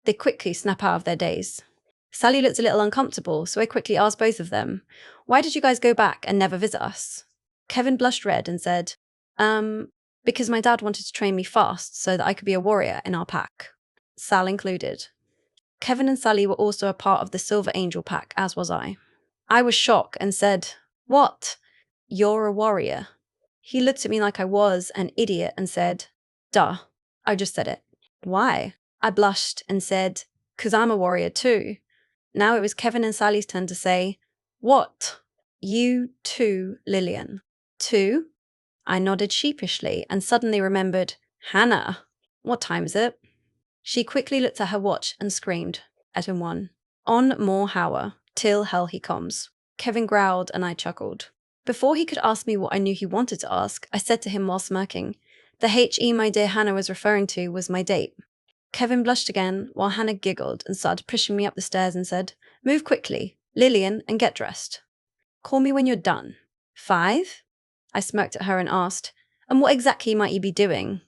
They quickly snap out of their daze. Sally looked a little uncomfortable, so I quickly asked both of them, "Why did you guys go back and never visit us?" Kevin blushed red and said, because my dad wanted to train me fast so that I could be a warrior in our pack. Sal included. Kevin and Sally were also a part of the Silver Angel pack, as was I. I was shocked and said, "What? You're a warrior?" He looked at me like I was an idiot and said, "Duh, I just said it." "Why?" I blushed and said, "'Cause I'm a warrior too." Now it was Kevin and Sally's turn to say, "What?" "You too, Lilian." "Too?" I nodded sheepishly and suddenly remembered, "Hannah, what time is it?" She quickly looked at her watch and screamed, "At him one. On more hour, till hell he comes." Kevin growled and I chuckled. Before he could ask me what I knew he wanted to ask, I said to him while smirking, "The HE my dear Hannah was referring to was my date." Kevin blushed again, while Hannah giggled and started pushing me up the stairs and said, "Move quickly, Lilian, and get dressed. Call me when you're done." 5? I smirked at her and asked, "And what exactly might you be doing?"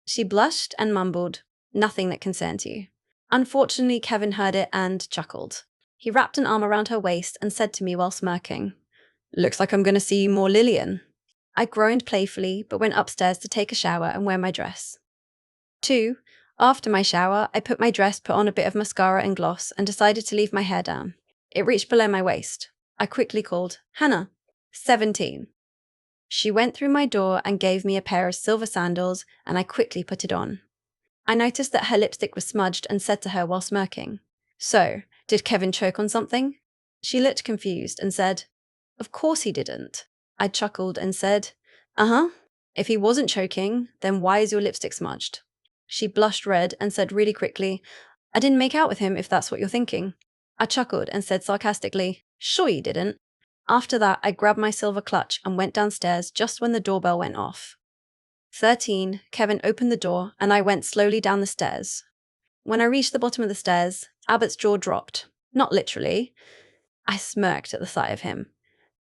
She blushed and mumbled, "Nothing that concerns you." Unfortunately, Kevin heard it and chuckled. He wrapped an arm around her waist and said to me while smirking, "Looks like I'm going to see more Lilian." I groaned playfully, but went upstairs to take a shower and wear my dress. 2. After my shower, I put on a bit of mascara and gloss, and decided to leave my hair down. It reached below my waist. I quickly called, "Hannah." 17. She went through my door and gave me a pair of silver sandals, and I quickly put it on. I noticed that her lipstick was smudged and said to her while smirking, "So, did Kevin choke on something?" She looked confused and said, "Of course he didn't." I chuckled and said, "Uh-huh. If he wasn't choking, then why is your lipstick smudged?" She blushed red and said really quickly, "I didn't make out with him, if that's what you're thinking." I chuckled and said sarcastically, "Sure you didn't." After that, I grabbed my silver clutch and went downstairs just when the doorbell went off. 13. Kevin opened the door and I went slowly down the stairs. When I reached the bottom of the stairs, Abbott's jaw dropped. Not literally. I smirked at the sight of him.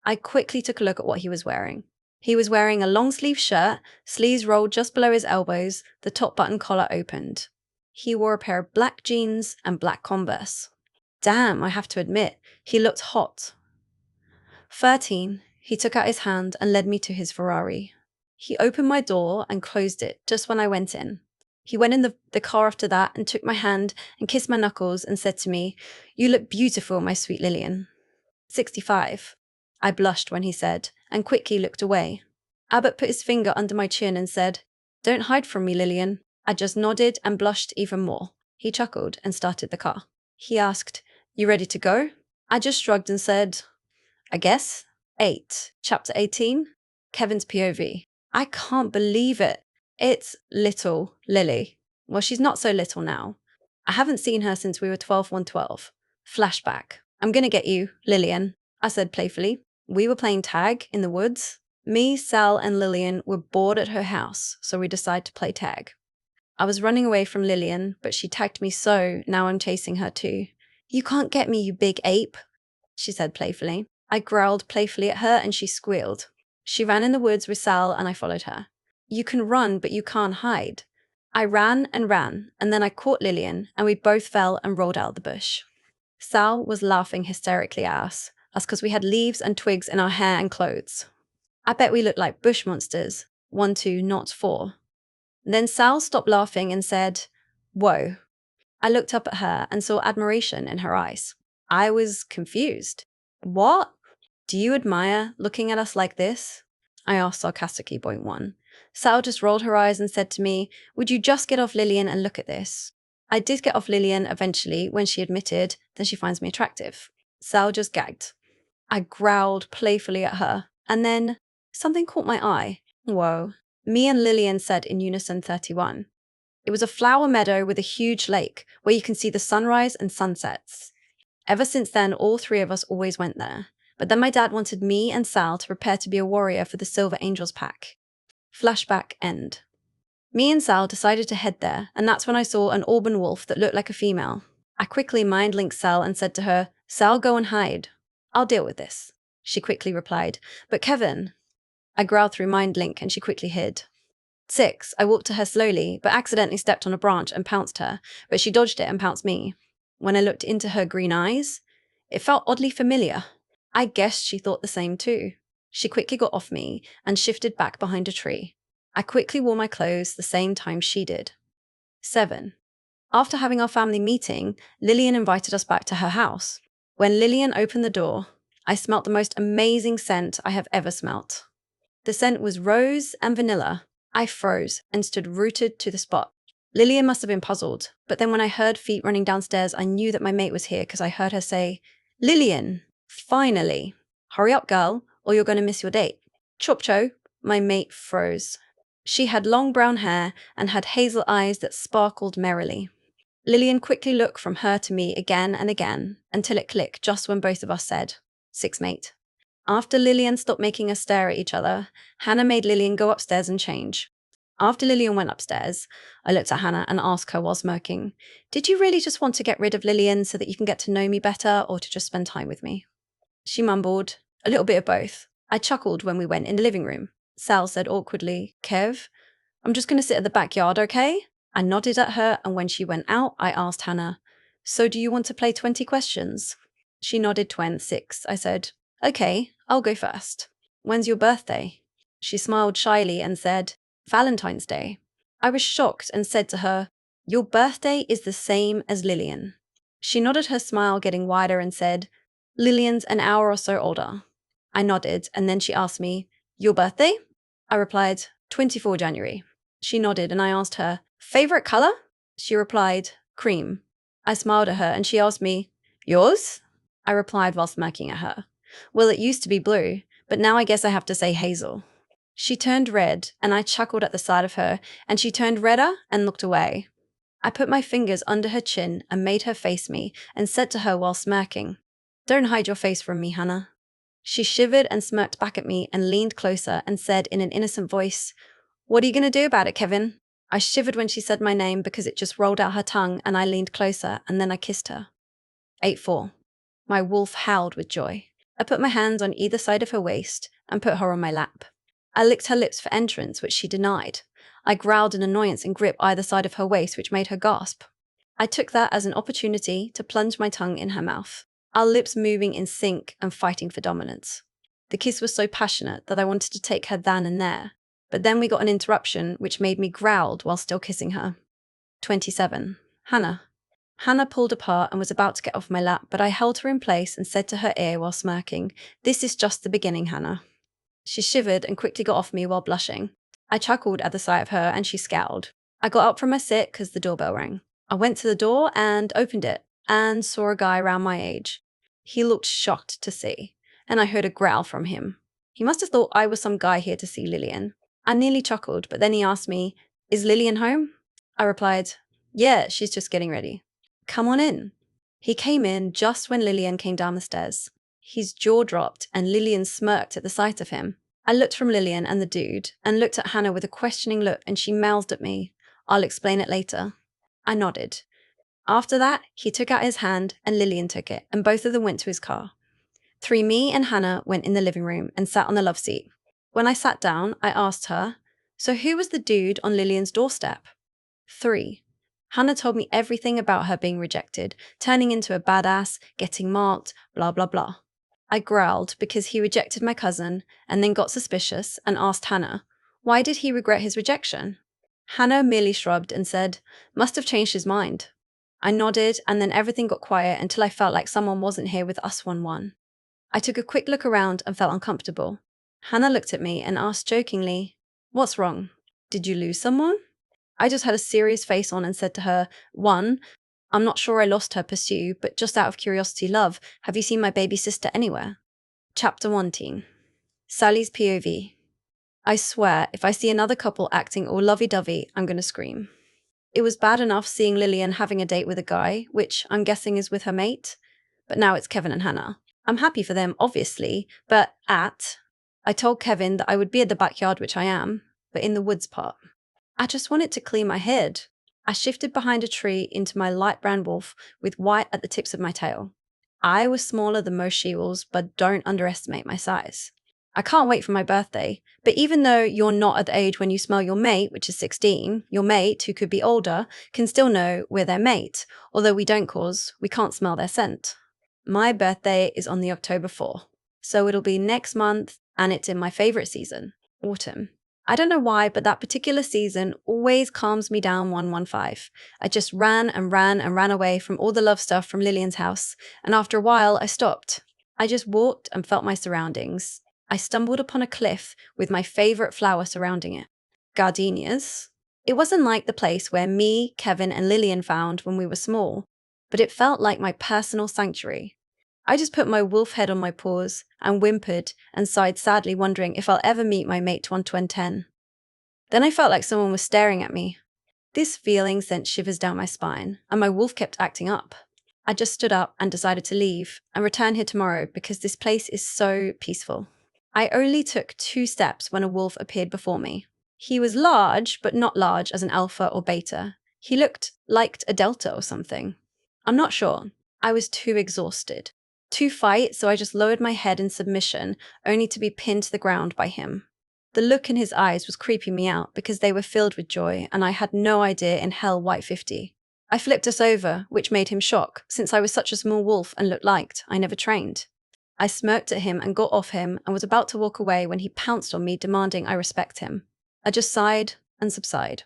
I quickly took a look at what he was wearing. He was wearing a long-sleeve shirt, sleeves rolled just below his elbows, the top button collar opened. He wore a pair of black jeans and black Converse. Damn, I have to admit, he looked hot. 13. He took out his hand and led me to his Ferrari. He opened my door and closed it just when I went in. He went in the car after that and took my hand and kissed my knuckles and said to me, "You look beautiful, my sweet Lilian." 65. I blushed when he said, and quickly looked away. Abbott put his finger under my chin and said, "Don't hide from me, Lilian." I just nodded and blushed even more. He chuckled and started the car. He asked, "You ready to go?" I just shrugged and said, "I guess." 8. Chapter 18. Kevin's POV. I can't believe it. It's little Lily. Well, she's not so little now. I haven't seen her since we were 12-1-12. Flashback. "I'm gonna get you, Lilian," I said playfully. We were playing tag in the woods. Me, Sal, and Lilian were bored at her house, so we decided to play tag. I was running away from Lilian, but she tagged me, so now I'm chasing her too. "You can't get me, you big ape," she said playfully. I growled playfully at her and she squealed. She ran in the woods with Sal and I followed her. "You can run, but you can't hide." I ran, and then I caught Lilian, and we both fell and rolled out of the bush. Sal was laughing hysterically at us because we had leaves and twigs in our hair and clothes. I bet we looked like bush monsters. 1, 2, not 4. Then Sal stopped laughing and said, "Whoa." I looked up at her and saw admiration in her eyes. I was confused. "What? Do you admire looking at us like this?" I asked sarcastically, point 1. Sal just rolled her eyes and said to me, "Would you just get off Lilian and look at this?" I did get off Lilian eventually when she admitted that she finds me attractive. Sal just gagged. I growled playfully at her, and then something caught my eye. Whoa. Me and Lilian said in unison 31. It was a flower meadow with a huge lake where you can see the sunrise and sunsets. Ever since then, all 3 of us always went there. But then my dad wanted me and Sal to prepare to be a warrior for the Silver Angels pack. Flashback end. Me and Sal decided to head there, and that's when I saw an auburn wolf that looked like a female. I quickly mind-linked Sal and said to her, "Sal, go and hide. I'll deal with this." She quickly replied, "But Kevin." I growled through mind-link and she quickly hid. 6. I walked to her slowly, but accidentally stepped on a branch and pounced her, but she dodged it and pounced me. When I looked into her green eyes, it felt oddly familiar. I guessed she thought the same too. She quickly got off me and shifted back behind a tree. I quickly wore my clothes the same time she did. 7. After having our family meeting, Lilian invited us back to her house. When Lilian opened the door, I smelt the most amazing scent I have ever smelt. The scent was rose and vanilla. I froze and stood rooted to the spot. Lilian must have been puzzled, but then when I heard feet running downstairs, I knew that my mate was here because I heard her say, "Lilian, finally. Hurry up, girl, or you're going to miss your date." Chop-cho, my mate froze. She had long brown hair and had hazel eyes that sparkled merrily. Lilian quickly looked from her to me again and again until it clicked just when both of us said, "Six, mate." After Lilian stopped making us stare at each other, Hannah made Lilian go upstairs and change. After Lilian went upstairs, I looked at Hannah and asked her while smirking, "Did you really just want to get rid of Lilian so that you can get to know me better or to just spend time with me?" She mumbled, "A little bit of both." I chuckled when we went in the living room. Sal said awkwardly, "Kev, I'm just going to sit at the backyard, okay?" I nodded at her, and when she went out, I asked Hannah, "So do you want to play 20 questions?" She nodded 26. I said, "Okay, I'll go first. When's your birthday?" She smiled shyly and said, "Valentine's Day." I was shocked and said to her, "Your birthday is the same as Lilian." She nodded, her smile getting wider, and said, "Lilian's an hour or so older." I nodded, and then she asked me, "Your birthday?" I replied, 24 January. She nodded, and I asked her, "Favorite color?" She replied, "Cream." I smiled at her, and she asked me, "Yours?" I replied while smirking at her, "Well, it used to be blue, but now I guess I have to say hazel." She turned red, and I chuckled at the sight of her, and she turned redder and looked away. I put my fingers under her chin and made her face me and said to her while smirking, "Don't hide your face from me, Hannah." She shivered and smirked back at me and leaned closer and said in an innocent voice, "What are you going to do about it, Kevin?" I shivered when she said my name because it just rolled out her tongue, and I leaned closer, and then I kissed her. 8-4. My wolf howled with joy. I put my hands on either side of her waist and put her on my lap. I licked her lips for entrance, which she denied. I growled in annoyance and gripped either side of her waist, which made her gasp. I took that as an opportunity to plunge my tongue in her mouth, our lips moving in sync and fighting for dominance. The kiss was so passionate that I wanted to take her then and there, but then we got an interruption which made me growl while still kissing her. 27. Hannah. Hannah pulled apart and was about to get off my lap, but I held her in place and said to her ear while smirking, "This is just the beginning, Hannah." She shivered and quickly got off me while blushing. I chuckled at the sight of her, and she scowled. I got up from my sit because the doorbell rang. I went to the door and opened it and saw a guy around my age. He looked shocked to see, and I heard a growl from him. He must have thought I was some guy here to see Lilian. I nearly chuckled, but then he asked me, "Is Lilian home?" I replied, "Yeah, she's just getting ready." "Come on in." He came in just when Lilian came down the stairs. His jaw dropped, and Lilian smirked at the sight of him. I looked from Lilian and the dude, and looked at Hannah with a questioning look, and she mouthed at me, "I'll explain it later." I nodded. After that, he took out his hand, and Lilian took it, and both of them went to his car. Me and Hannah went in the living room and sat on the love seat. When I sat down, I asked her, "So who was the dude on Lilian's doorstep?" 3. Hannah told me everything about her being rejected, turning into a badass, getting marked, blah, blah, blah. I growled because he rejected my cousin and then got suspicious and asked Hannah, why did he regret his rejection? Hannah merely shrugged and said, "Must have changed his mind." I nodded, and then everything got quiet until I felt like someone wasn't here with us 1-1. I took a quick look around and felt uncomfortable. Hannah looked at me and asked jokingly, "What's wrong? Did you lose someone?" I just had a serious face on and said to her, 1, I'm not sure I lost her pursue, but just out of curiosity, love, have you seen my baby sister anywhere? Chapter 1 teen. Sally's POV. I swear, if I see another couple acting all lovey-dovey, I'm going to scream. It was bad enough seeing Lilian having a date with a guy, which I'm guessing is with her mate, but now it's Kevin and Hannah. I'm happy for them, obviously, but I told Kevin that I would be at the backyard, which I am, but in the woods part. I just wanted to clear my head. I shifted behind a tree into my light brown wolf with white at the tips of my tail. I was smaller than most she-wolves, but don't underestimate my size. I can't wait for my birthday. But even though you're not at the age when you smell your mate, which is 16, your mate, who could be older, can still know we're their mate, although we don't cause we can't smell their scent. My birthday is on the October 4th, so it'll be next month, and it's in my favorite season, autumn. I don't know why, but that particular season always calms me down 115. I just ran and ran and ran away from all the love stuff from Lilian's house, and after a while I stopped. I just walked and felt my surroundings. I stumbled upon a cliff with my favorite flower surrounding it. Gardenias. It wasn't like the place where me, Kevin, and Lilian found when we were small, but it felt like my personal sanctuary. I just put my wolf head on my paws and whimpered and sighed sadly, wondering if I'll ever meet my mate 110. Then I felt like someone was staring at me. This feeling sent shivers down my spine, and my wolf kept acting up. I just stood up and decided to leave and return here tomorrow because this place is so peaceful. I only took 2 steps when a wolf appeared before me. He was large, but not large as an alpha or beta. He looked like a delta or something. I'm not sure. I was too exhausted to fight, so I just lowered my head in submission, only to be pinned to the ground by him. The look in his eyes was creeping me out because they were filled with joy, and I had no idea in hell White 50. I flipped us over, which made him shock, since I was such a small wolf and looked like I never trained. I smirked at him and got off him and was about to walk away when he pounced on me, demanding I respect him. I just sighed and subsided.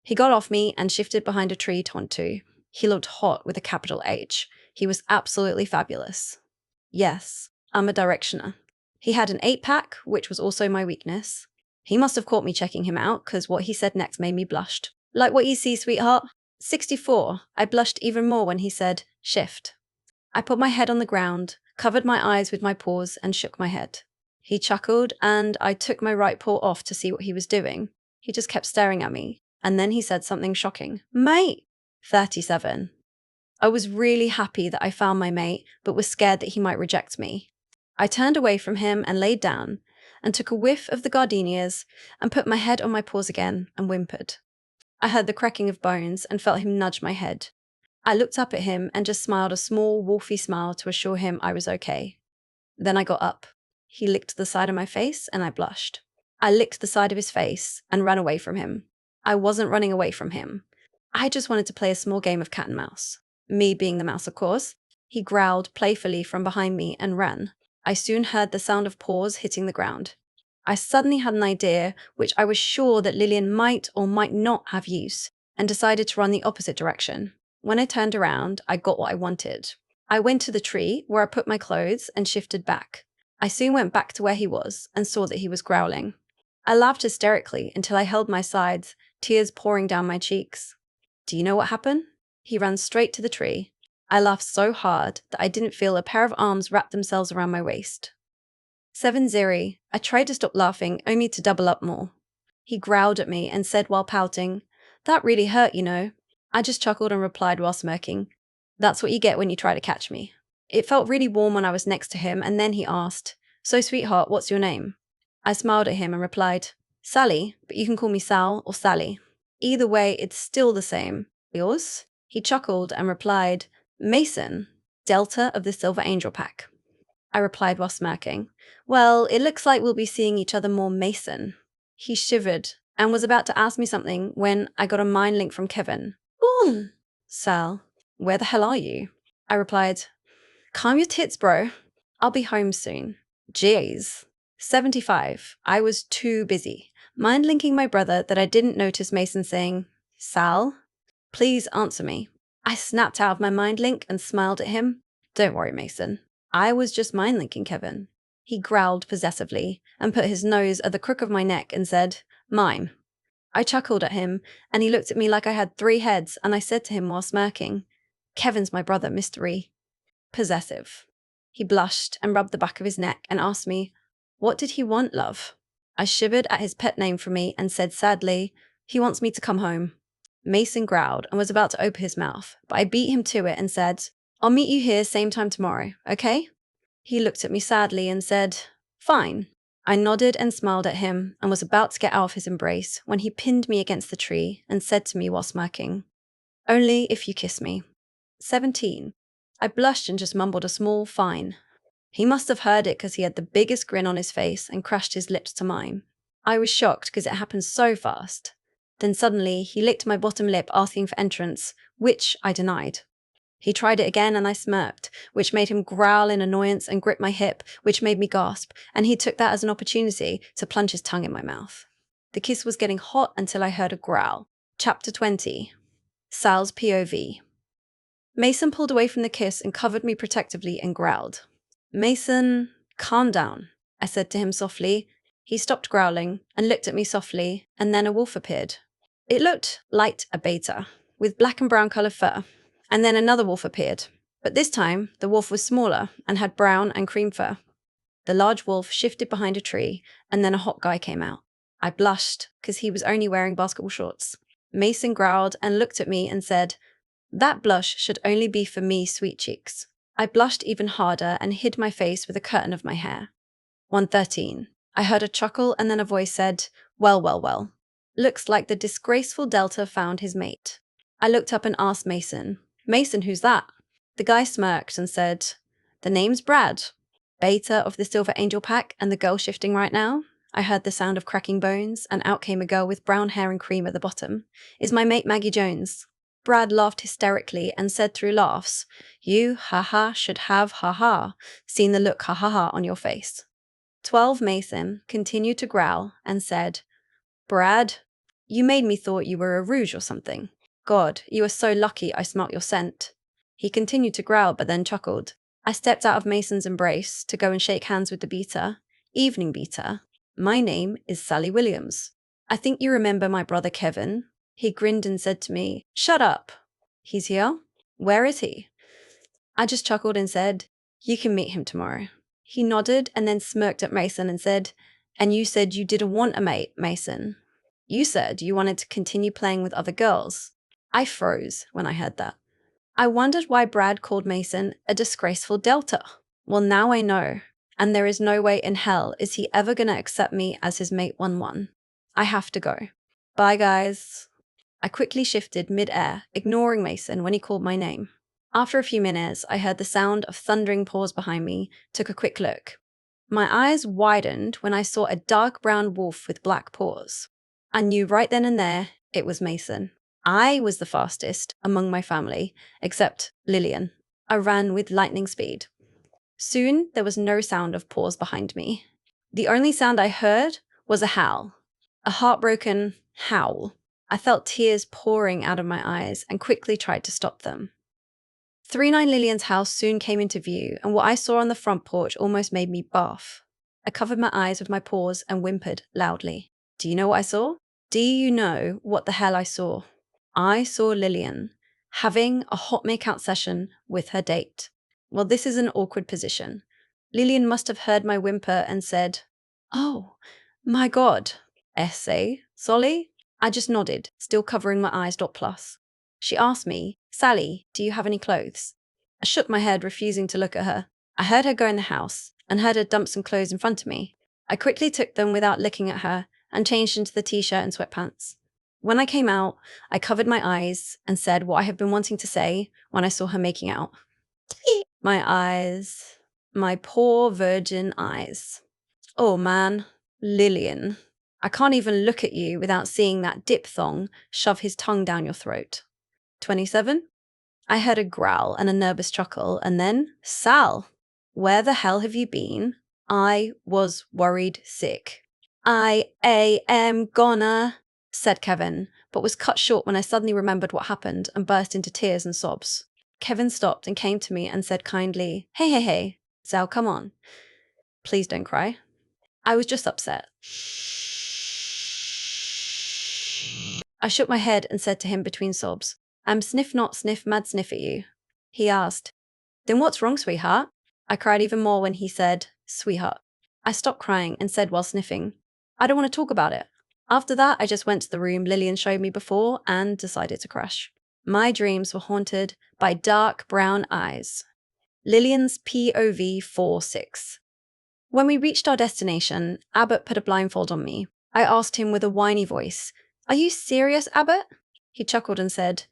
He got off me and shifted behind a tree to want to. He looked hot with a capital H. He was absolutely fabulous. Yes, I'm a directioner. He had an 8-pack, which was also my weakness. He must have caught me checking him out, because what he said next made me blush. Like what you see, sweetheart? 64. I blushed even more when he said, shift. I put my head on the ground, covered my eyes with my paws, and shook my head. He chuckled, and I took my right paw off to see what he was doing. He just kept staring at me, and then he said something shocking. Mate! 37. I was really happy that I found my mate, but was scared that he might reject me. I turned away from him and laid down, and took a whiff of the gardenias, and put my head on my paws again, and whimpered. I heard the cracking of bones, and felt him nudge my head. I looked up at him and just smiled a small, wolfy smile to assure him I was okay. Then I got up. He licked the side of my face, and I blushed. I licked the side of his face, and ran away from him. I wasn't running away from him. I just wanted to play a small game of cat and mouse. Me being the mouse, of course. He growled playfully from behind me and ran. I soon heard the sound of paws hitting the ground. I suddenly had an idea which I was sure that Lilian might or might not have used, and decided to run the opposite direction. When I turned around, I got what I wanted. I went to the tree, where I put my clothes, and shifted back. I soon went back to where he was, and saw that he was growling. I laughed hysterically until I held my sides, tears pouring down my cheeks. Do you know what happened? He ran straight to the tree. I laughed so hard that I didn't feel a pair of arms wrap themselves around my waist. 70. I tried to stop laughing, only to double up more. He growled at me and said while pouting, "That really hurt, you know." I just chuckled and replied while smirking, "That's what you get when you try to catch me." It felt really warm when I was next to him, and then he asked, "So, sweetheart, what's your name?" I smiled at him and replied, "Sally, but you can call me Sal or Sally. Either way, it's still the same. Yours?" He chuckled and replied, "Mason, Delta of the Silver Angel Pack." I replied while smirking, "Well, it looks like we'll be seeing each other more, Mason." He shivered and was about to ask me something when I got a mind link from Kevin. "Ooh, Sal, where the hell are you?" I replied, "Calm your tits, bro. I'll be home soon." Jeez. 75. I was too busy, mind linking my brother, that I didn't notice Mason saying, "Sal, please answer me." I snapped out of my mind link and smiled at him. "Don't worry, Mason. I was just mind linking Kevin." He growled possessively and put his nose at the crook of my neck and said, "Mine." I chuckled at him, and he looked at me like I had 3 heads, and I said to him while smirking, "Kevin's my brother, mystery." Possessive. He blushed and rubbed the back of his neck and asked me, "What did he want, love?" I shivered at his pet name for me and said sadly, "He wants me to come home." Mason growled and was about to open his mouth, but I beat him to it and said, "I'll meet you here same time tomorrow, okay?" He looked at me sadly and said, "Fine." I nodded and smiled at him and was about to get out of his embrace when he pinned me against the tree and said to me while smirking, "Only if you kiss me." 17. I blushed and just mumbled a small fine. He must have heard it because he had the biggest grin on his face and crashed his lips to mine. I was shocked because it happened so fast. Then suddenly, he licked my bottom lip asking for entrance, which I denied. He tried it again and I smirked, which made him growl in annoyance and grip my hip, which made me gasp, and he took that as an opportunity to plunge his tongue in my mouth. The kiss was getting hot until I heard a growl. Chapter 20. Sal's POV. Mason pulled away from the kiss and covered me protectively and growled. "Mason, calm down," I said to him softly. He stopped growling and looked at me softly, and then a wolf appeared. It looked like a beta, with black and brown coloured fur. And then another wolf appeared. But this time, the wolf was smaller and had brown and cream fur. The large wolf shifted behind a tree, and then a hot guy came out. I blushed, because he was only wearing basketball shorts. Mason growled and looked at me and said, "That blush should only be for me, sweet cheeks." I blushed even harder and hid my face with a curtain of my hair. 1:13. I heard a chuckle and then a voice said, "Well, well, well. Looks like the disgraceful Delta found his mate." I looked up and asked Mason, "Mason, who's that?" The guy smirked and said, "The name's Brad. Beta of the Silver Angel Pack and the girl shifting right now." I heard the sound of cracking bones, and out came a girl with brown hair and cream at the bottom. "Is my mate Maggie Jones." Brad laughed hysterically and said through laughs, "You, haha, should have, haha, seen the look, ha on your face." 12 Mason continued to growl and said, "Brad, you made me thought you were a rouge or something. God, you are so lucky I smelt your scent." He continued to growl but then chuckled. I stepped out of Mason's embrace to go and shake hands with the beta. "Evening, beta. My name is Sally Williams. I think you remember my brother Kevin." He grinned and said to me, "Shut up." "He's here? Where is he?" I just chuckled and said, "You can meet him tomorrow." He nodded and then smirked at Mason and said, "And you said you didn't want a mate, Mason. You said you wanted to continue playing with other girls." I froze when I heard that. I wondered why Brad called Mason a disgraceful Delta. Well, now I know, and there is no way in hell is he ever going to accept me as his mate 1-1. I have to go. Bye, guys. I quickly shifted mid-air, ignoring Mason when he called my name. After a few minutes, I heard the sound of thundering paws behind me, took a quick look. My eyes widened when I saw a dark brown wolf with black paws. I knew right then and there it was Mason. I was the fastest among my family, except Lilian. I ran with lightning speed. Soon, there was no sound of paws behind me. The only sound I heard was a howl. A heartbroken howl. I felt tears pouring out of my eyes and quickly tried to stop them. 39 Lilian's house soon came into view, and what I saw on the front porch almost made me barf. I covered my eyes with my paws and whimpered loudly. Do you know what I saw? Do you know what the hell I saw? I saw Lilian having a hot make-out session with her date. Well, this is an awkward position. Lilian must have heard my whimper and said, "Oh, my God. Essay, Solly?" I just nodded, still covering my eyes. Plus. She asked me, "Sally, do you have any clothes?" I shook my head, refusing to look at her. I heard her go in the house and heard her dump some clothes in front of me. I quickly took them without looking at her and changed into the t-shirt and sweatpants. When I came out, I covered my eyes and said what I have been wanting to say when I saw her making out. My eyes. My poor virgin eyes. Oh man, Lilian. I can't even look at you without seeing that diphthong shove his tongue down your throat. 27? I heard a growl and a nervous chuckle, and then, "Sal, where the hell have you been?" I was worried sick. "I am gonna," said Kevin, but was cut short when I suddenly remembered what happened and burst into tears and sobs. Kevin stopped and came to me and said kindly, Hey, Sal, come on. Please don't cry." I was just upset. I shook my head and said to him between sobs, "Sniff not sniff mad sniff at you." He asked, "Then what's wrong, sweetheart?" I cried even more when he said, "Sweetheart." I stopped crying and said while sniffing, "I don't want to talk about it." After that, I just went to the room Lilian showed me before and decided to crash. My dreams were haunted by dark brown eyes. Lilian's POV 4-6. When we reached our destination, Abbott put a blindfold on me. I asked him with a whiny voice, "Are you serious, Abbott?" He chuckled and said,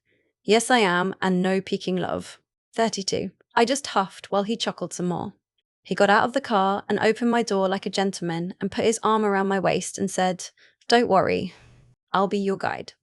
"Yes, I am, and no peeking love." 32. I just huffed while he chuckled some more. He got out of the car and opened my door like a gentleman and put his arm around my waist and said, "Don't worry, I'll be your guide."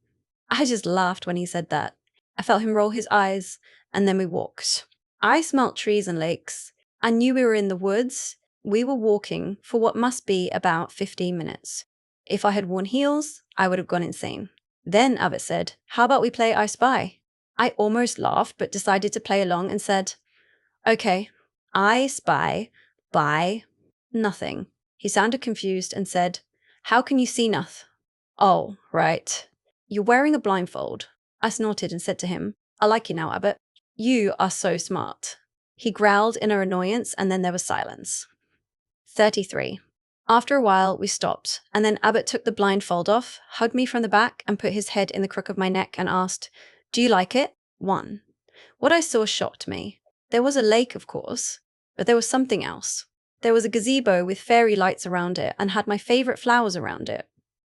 I just laughed when he said that. I felt him roll his eyes, and then we walked. I smelt trees and lakes. I knew we were in the woods. We were walking for what must be about 15 minutes. If I had worn heels, I would have gone insane. Then Abbott said, "How about we play I Spy?" I almost laughed, but decided to play along and said, "Okay, I spy by nothing." He sounded confused and said, "How can you see noth?" "Oh, right. You're wearing a blindfold." I snorted and said to him, "I like you now, Abbott. You are so smart." He growled in annoyance, and then there was silence. 33. After a while, we stopped, and then Abbott took the blindfold off, hugged me from the back, and put his head in the crook of my neck and asked, "Do you like it?" 1. What I saw shocked me. There was a lake, of course, but there was something else. There was a gazebo with fairy lights around it and had my favorite flowers around it.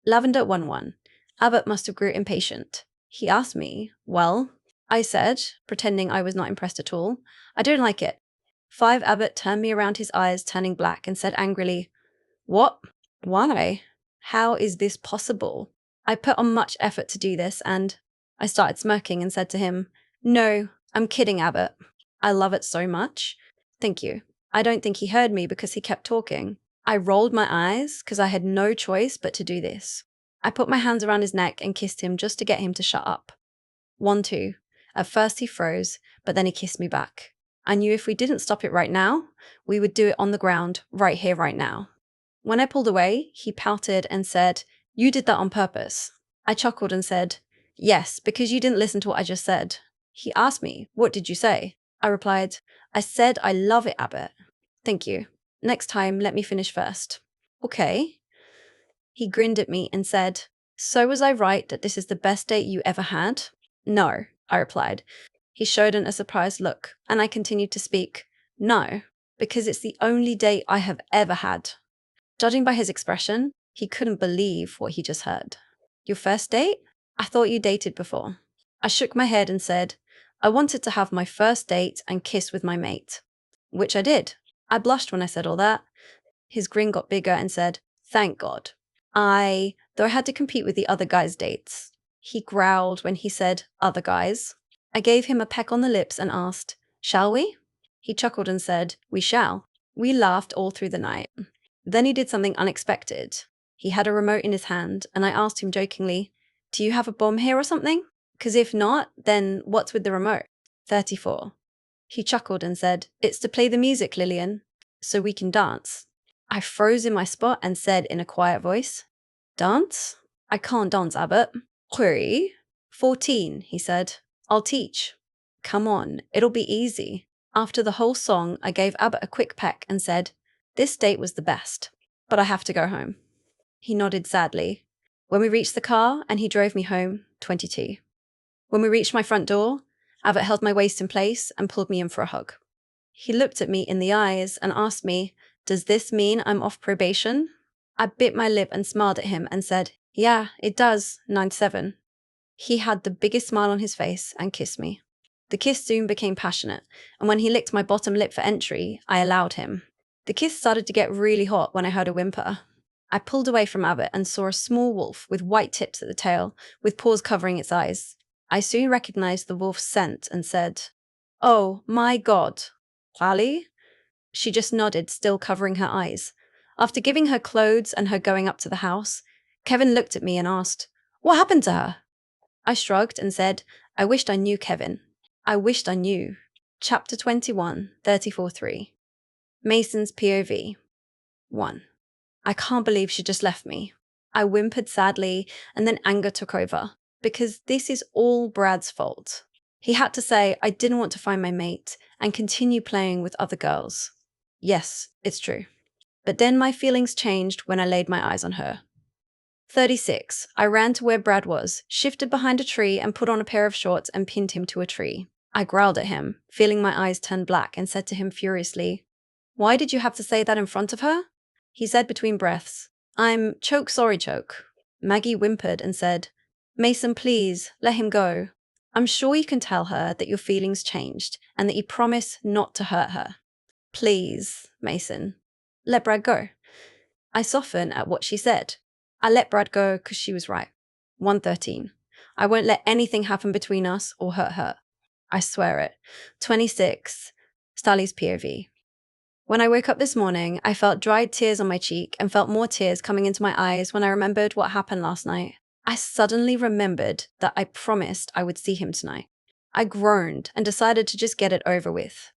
Lavender 1-1. Abbott must have grew impatient. He asked me, "Well," I said, pretending I was not impressed at all, "I don't like it." 5. Abbott turned me around, his eyes turning black, and said angrily, "What? Why? How is this possible?" I put on much effort to do this, and I started smirking and said to him, "No, I'm kidding, Abbott. I love it so much." "Thank you." I don't think he heard me because he kept talking. I rolled my eyes because I had no choice but to do this. I put my hands around his neck and kissed him just to get him to shut up. 1-2. At first he froze, but then he kissed me back. I knew if we didn't stop it right now, we would do it on the ground, right here, right now. When I pulled away, he pouted and said, "You did that on purpose." I chuckled and said, "Yes, because you didn't listen to what I just said." He asked me, "What did you say?" I replied, "I said I love it, Abbott." "Thank you. Next time, let me finish first." "Okay." He grinned at me and said, "So was I right that this is the best date you ever had?" "No," I replied. He showed a surprised look, and I continued to speak. "No, because it's the only date I have ever had." Judging by his expression, he couldn't believe what he just heard. "Your first date? I thought you dated before." I shook my head and said, "I wanted to have my first date and kiss with my mate." Which I did. I blushed when I said all that. His grin got bigger and said, "Thank God." Though I had to compete with the other guys' dates. He growled when he said, "other guys." I gave him a peck on the lips and asked, "Shall we?" He chuckled and said, "We shall." We laughed all through the night. Then he did something unexpected. He had a remote in his hand, and I asked him jokingly, "Do you have a bomb here or something? Because if not, then what's with the remote?" 34. He chuckled and said, "It's to play the music, Lilian, so we can dance." I froze in my spot and said in a quiet voice, "Dance? I can't dance, Abbott." "Query?" 14, he said. "I'll teach." "Come on, it'll be easy." After the whole song, I gave Abbott a quick peck and said, "This date was the best, but I have to go home." He nodded sadly. When we reached the car and he drove me home, 22. When we reached my front door, Abbott held my waist in place and pulled me in for a hug. He looked at me in the eyes and asked me, "Does this mean I'm off probation?" I bit my lip and smiled at him and said, "Yeah, it does, 9-7. He had the biggest smile on his face and kissed me. The kiss soon became passionate, and when he licked my bottom lip for entry, I allowed him. The kiss started to get really hot when I heard a whimper. I pulled away from Abbott and saw a small wolf with white tips at the tail, with paws covering its eyes. I soon recognized the wolf's scent and said, "Oh, my God. Rally?" She just nodded, still covering her eyes. After giving her clothes and her going up to the house, Kevin looked at me and asked, "What happened to her?" I shrugged and said, "I wished I knew Kevin. I wished I knew." Chapter 21, 34-3. Mason's POV. 1. I can't believe she just left me. I whimpered sadly, and then anger took over, because this is all Brad's fault. He had to say I didn't want to find my mate and continue playing with other girls. Yes, it's true. But then my feelings changed when I laid my eyes on her. 36. I ran to where Brad was, shifted behind a tree and put on a pair of shorts and pinned him to a tree. I growled at him, feeling my eyes turn black, and said to him furiously, "Why did you have to say that in front of her?" He said between breaths, "I'm choke sorry choke." Maggie whimpered and said, "Mason, please, let him go. I'm sure you can tell her that your feelings changed and that you promise not to hurt her." Please, Mason. Let Brad go. I soften at what she said. I let Brad go because she was right. 113. I won't let anything happen between us or hurt her. I swear it. 26. Sally's POV. When I woke up this morning, I felt dried tears on my cheek and felt more tears coming into my eyes when I remembered what happened last night. I suddenly remembered that I promised I would see him tonight. I groaned and decided to just get it over with.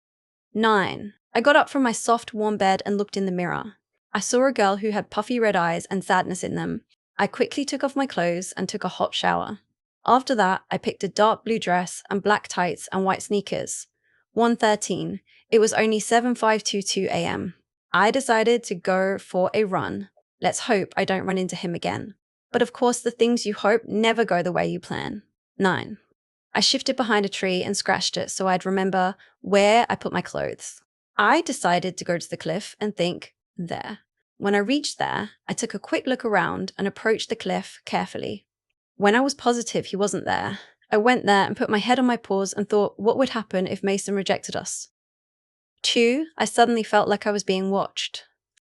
9. I got up from my soft, warm bed and looked in the mirror. I saw a girl who had puffy red eyes and sadness in them. I quickly took off my clothes and took a hot shower. After that, I picked a dark blue dress and black tights and white sneakers. 1:13. It was only 7:522 a.m. I decided to go for a run. Let's hope I don't run into him again. But of course, the things you hope never go the way you plan. 9. I shifted behind a tree and scratched it so I'd remember where I put my clothes. I decided to go to the cliff and think, there. When I reached there, I took a quick look around and approached the cliff carefully. When I was positive he wasn't there, I went there and put my head on my paws and thought, what would happen if Mason rejected us? 2. I suddenly felt like I was being watched.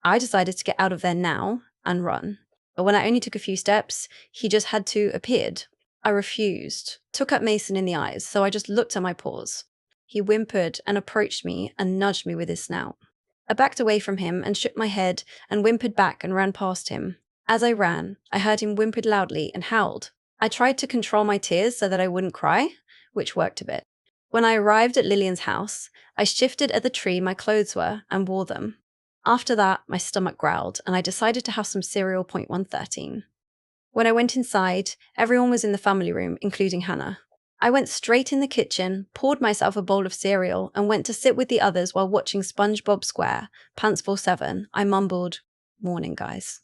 I decided to get out of there now and run. But when I only took a few steps, he just had to appeared. I refused, took up Mason in the eyes, so I just looked at my paws. He whimpered and approached me and nudged me with his snout. I backed away from him and shook my head and whimpered back and ran past him. As I ran, I heard him whimper loudly and howled. I tried to control my tears so that I wouldn't cry, which worked a bit. When I arrived at Lilian's house, I shifted at the tree my clothes were and wore them. After that, my stomach growled and I decided to have some cereal. 1:13. When I went inside, everyone was in the family room, including Hannah. I went straight in the kitchen, poured myself a bowl of cereal, and went to sit with the others while watching SpongeBob Square, Pants 47. I mumbled, "Morning, guys."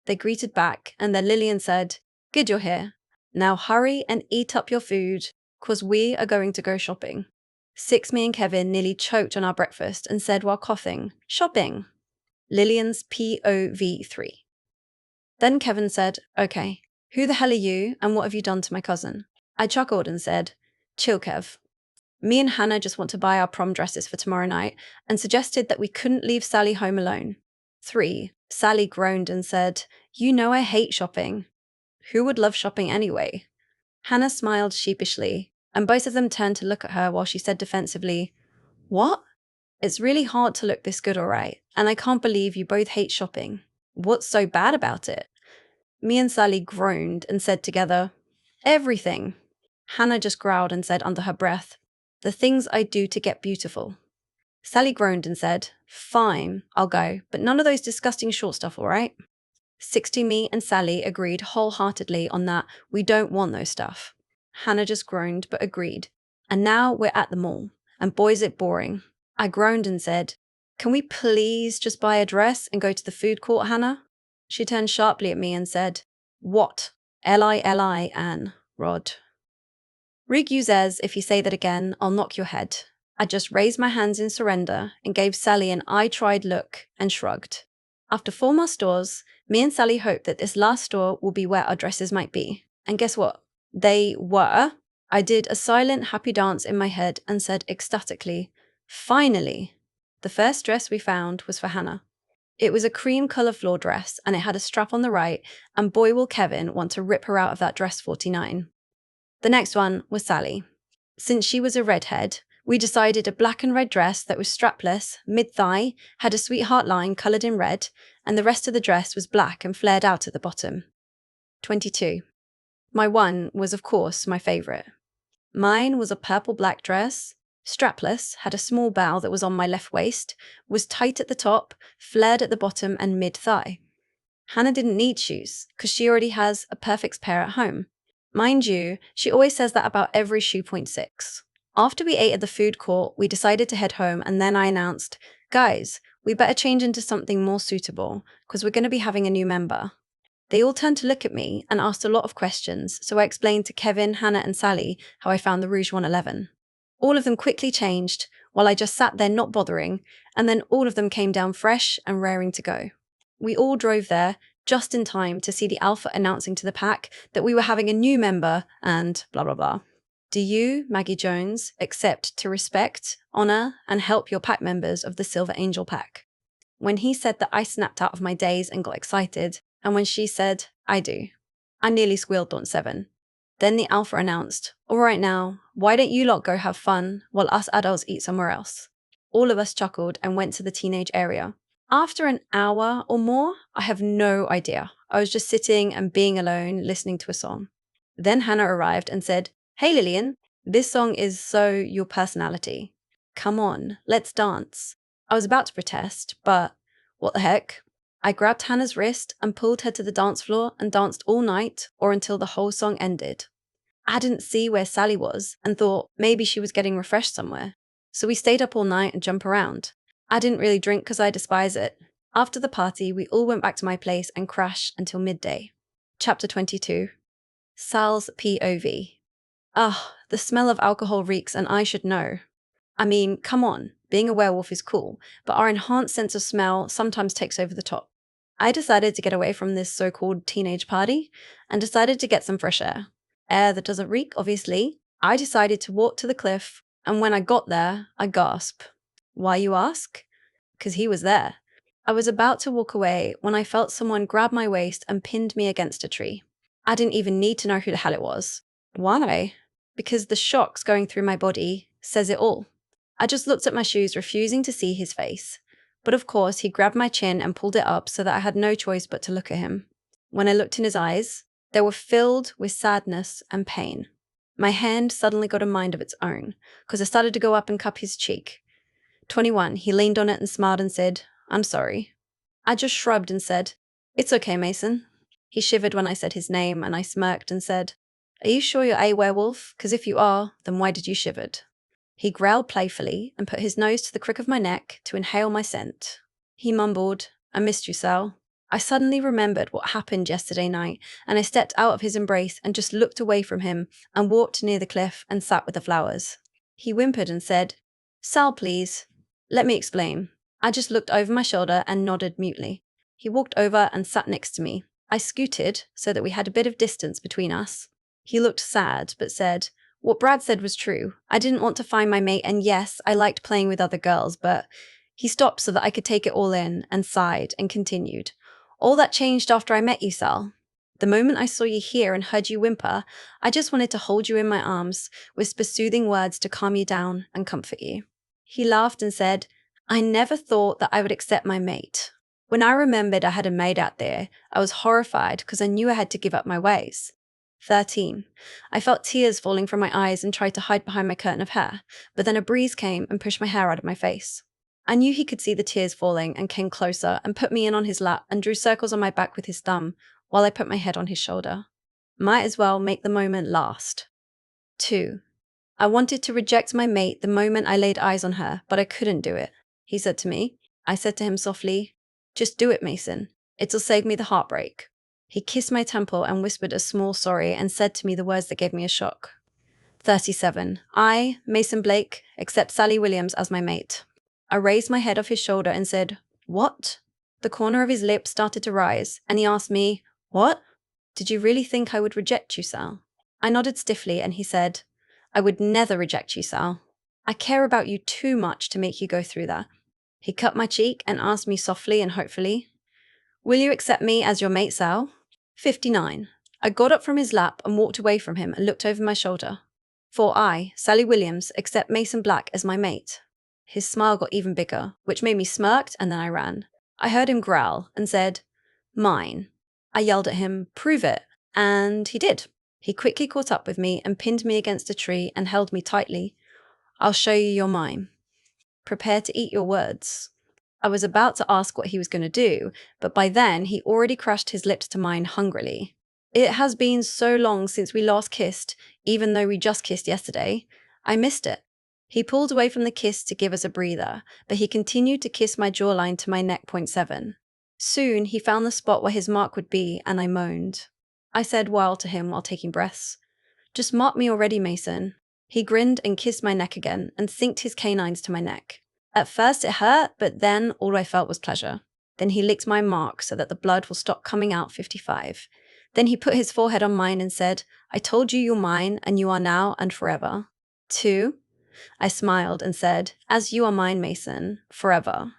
They greeted back, and then Lilian said, "Good you're here. Now hurry and eat up your food, 'cause we are going to go shopping." 6. Me and Kevin nearly choked on our breakfast and said while coughing, "Shopping." Lilian's POV3. Then Kevin said, "Okay, who the hell are you and what have you done to my cousin?" I chuckled and said, "Chill, Kev. Me and Hannah just want to buy our prom dresses for tomorrow night and suggested that we couldn't leave Sally home alone." 3. Sally groaned and said, "You know I hate shopping." Who would love shopping anyway? Hannah smiled sheepishly, and both of them turned to look at her while she said defensively, "What? It's really hard to look this good, all right, and I can't believe you both hate shopping. What's so bad about it?" Me and Sally groaned and said together, "Everything." Hannah just growled and said under her breath, "The things I do to get beautiful." Sally groaned and said, "Fine, I'll go, but none of those disgusting short stuff, all right?" 60. Me and Sally agreed wholeheartedly on that we don't want those stuff. Hannah just groaned but agreed. And now we're at the mall, and boy is it boring. I groaned and said, "Can we please just buy a dress and go to the food court, Hannah?" She turned sharply at me and said, "What? Lili, Anne, Rod." Rig usez, if you say that again, I'll knock your head. I just raised my hands in surrender and gave Sally an I-tried look and shrugged. After 4 more stores, me and Sally hoped that this last store will be where our dresses might be. And guess what? They were. I did a silent, happy dance in my head and said ecstatically, "Finally!" The first dress we found was for Hannah. It was a cream colour floor dress and it had a strap on the right, and boy will Kevin want to rip her out of that dress. 49. The next one was Sally. Since she was a redhead, we decided a black and red dress that was strapless, mid-thigh, had a sweetheart line coloured in red, and the rest of the dress was black and flared out at the bottom. 22. My one was, of course, my favourite. Mine was a purple-black dress, strapless, had a small bow that was on my left waist, was tight at the top, flared at the bottom and mid-thigh. Hannah didn't need shoes, because she already has a perfect pair at home. Mind you, she always says that about every shoe. 6. After we ate at the food court, we decided to head home, and then I announced, "Guys, we better change into something more suitable, because we're going to be having a new member." They all turned to look at me and asked a lot of questions, so I explained to Kevin, Hannah and Sally how I found the Rouge 111. All of them quickly changed, while I just sat there not bothering, and then all of them came down fresh and raring to go. We all drove there, just in time to see the alpha announcing to the pack that we were having a new member and blah blah blah. Do you, Maggie Jones, accept to respect, honor, and help your pack members of the Silver Angel Pack? When he said that, I snapped out of my daze and got excited, and when she said, I do, I nearly squealed on 7. Then the alpha announced, all right now, why don't you lot go have fun while us adults eat somewhere else? All of us chuckled and went to the teenage area. After an hour or more, I have no idea. I was just sitting and being alone, listening to a song. Then Hannah arrived and said, hey Lilian, this song is so your personality. Come on, let's dance. I was about to protest, but what the heck? I grabbed Hannah's wrist and pulled her to the dance floor and danced all night or until the whole song ended. I didn't see where Sally was and thought maybe she was getting refreshed somewhere. So we stayed up all night and jumped around. I didn't really drink because I despise it. After the party, we all went back to my place and crashed until midday. Chapter 22. Sal's POV. The smell of alcohol reeks and I should know. I mean, come on, being a werewolf is cool, but our enhanced sense of smell sometimes takes over the top. I decided to get away from this so-called teenage party and decided to get some fresh air. Air that doesn't reek, obviously. I decided to walk to the cliff, and when I got there, I gasped. Why, you ask? Because he was there. I was about to walk away when I felt someone grab my waist and pinned me against a tree. I didn't even need to know who the hell it was. Why? Because the shocks going through my body says it all. I just looked at my shoes, refusing to see his face. But of course, he grabbed my chin and pulled it up so that I had no choice but to look at him. When I looked in his eyes, they were filled with sadness and pain. My hand suddenly got a mind of its own, because I started to go up and cup his cheek. 21, he leaned on it and smiled and said, I'm sorry. I just shrugged and said, it's okay, Mason. He shivered when I said his name, and I smirked and said, are you sure you're a werewolf? Because if you are, then why did you shivered? He growled playfully and put his nose to the crick of my neck to inhale my scent. He mumbled, I missed you, Sal. I suddenly remembered what happened yesterday night, and I stepped out of his embrace and just looked away from him and walked near the cliff and sat with the flowers. He whimpered and said, Sal, please. Let me explain. I just looked over my shoulder and nodded mutely. He walked over and sat next to me. I scooted so that we had a bit of distance between us. He looked sad, but said, what Brad said was true. I didn't want to find my mate, and yes, I liked playing with other girls, but he stopped so that I could take it all in and sighed and continued. All that changed after I met you, Sal. The moment I saw you here and heard you whimper, I just wanted to hold you in my arms, whisper soothing words to calm you down and comfort you. He laughed and said, I never thought that I would accept my mate. When I remembered I had a mate out there, I was horrified because I knew I had to give up my ways. 13. I felt tears falling from my eyes and tried to hide behind my curtain of hair, but then a breeze came and pushed my hair out of my face. I knew he could see the tears falling and came closer and put me in on his lap and drew circles on my back with his thumb while I put my head on his shoulder. Might as well make the moment last. 2. I wanted to reject my mate the moment I laid eyes on her, but I couldn't do it. He said to me. I said to him softly, just do it, Mason. It'll save me the heartbreak. He kissed my temple and whispered a small sorry and said to me the words that gave me a shock. 37. I, Mason Blake, accept Sally Williams as my mate. I raised my head off his shoulder and said, what? The corner of his lip started to rise, and he asked me, what? Did you really think I would reject you, Sal? I nodded stiffly, and he said, I would never reject you, Sal. I care about you too much to make you go through that. He cut my cheek and asked me softly and hopefully, will you accept me as your mate, Sal? 59. I got up from his lap and walked away from him and looked over my shoulder. For I, Sally Williams, accept Mason Black as my mate. His smile got even bigger, which made me smirk, and then I ran. I heard him growl and said, mine. I yelled at him, prove it, and he did. He quickly caught up with me and pinned me against a tree and held me tightly. I'll show you you're mine. Prepare to eat your words. I was about to ask what he was going to do, but by then he already crashed his lips to mine hungrily. It has been so long since we last kissed, even though we just kissed yesterday. I missed it. He pulled away from the kiss to give us a breather, but he continued to kiss my jawline to my neck. 7. Soon he found the spot where his mark would be, and I moaned. I said while to him while taking breaths, just mark me already, Mason. He grinned and kissed my neck again and synced his canines to my neck. At first it hurt, but then all I felt was pleasure. Then he licked my mark so that the blood will stop coming out. 55. Then he put his forehead on mine and said, I told you you're mine, and you are now and forever. 2. I smiled and said, as you are mine, Mason, forever.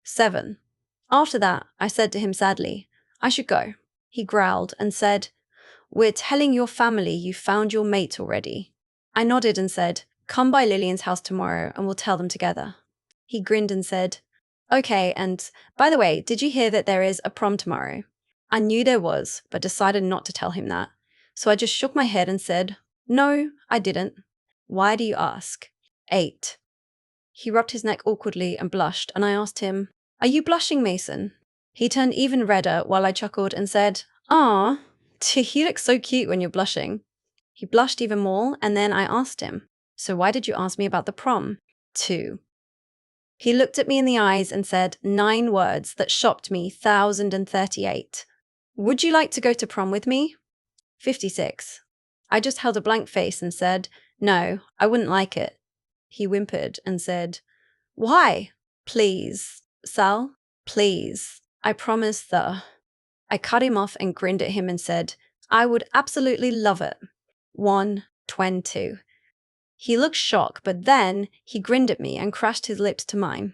7. After that, I said to him sadly, I should go. He growled and said, we're telling your family you found your mate already. I nodded and said, come by Lilian's house tomorrow and we'll tell them together. He grinned and said, okay, and by the way, did you hear that there is a prom tomorrow? I knew there was, but decided not to tell him that. So I just shook my head and said, no, I didn't. Why do you ask? 8. He rubbed his neck awkwardly and blushed, and I asked him, are you blushing, Mason? He turned even redder while I chuckled and said, ah, you look so cute when you're blushing. He blushed even more, and then I asked him, so why did you ask me about the prom? 2. He looked at me in the eyes and said 9 words that shocked me 1,038. Would you like to go to prom with me? 56. I just held a blank face and said, no, I wouldn't like it. He whimpered and said, why? Please, Sal, please. I promise I cut him off and grinned at him and said, I would absolutely love it. 1:22. He looked shocked, but then he grinned at me and crashed his lips to mine.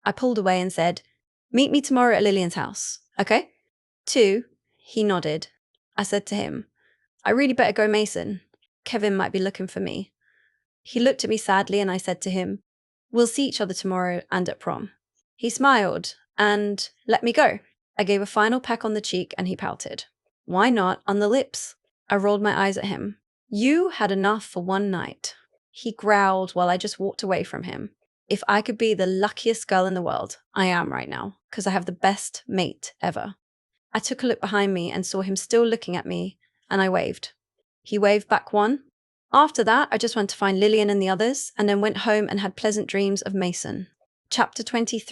I pulled away and said, meet me tomorrow at Lilian's house, okay? 2. He nodded. I said to him, I really better go, Mason. Kevin might be looking for me. He looked at me sadly and I said to him, we'll see each other tomorrow and at prom. He smiled and let me go. I gave a final peck on the cheek and he pouted. Why not on the lips? I rolled my eyes at him. You had enough for one night. He growled while I just walked away from him. If I could be the luckiest girl in the world, I am right now, because I have the best mate ever. I took a look behind me and saw him still looking at me, and I waved. He waved back 1. After that, I just went to find Lilian and the others, and then went home and had pleasant dreams of Mason. Chapter 23.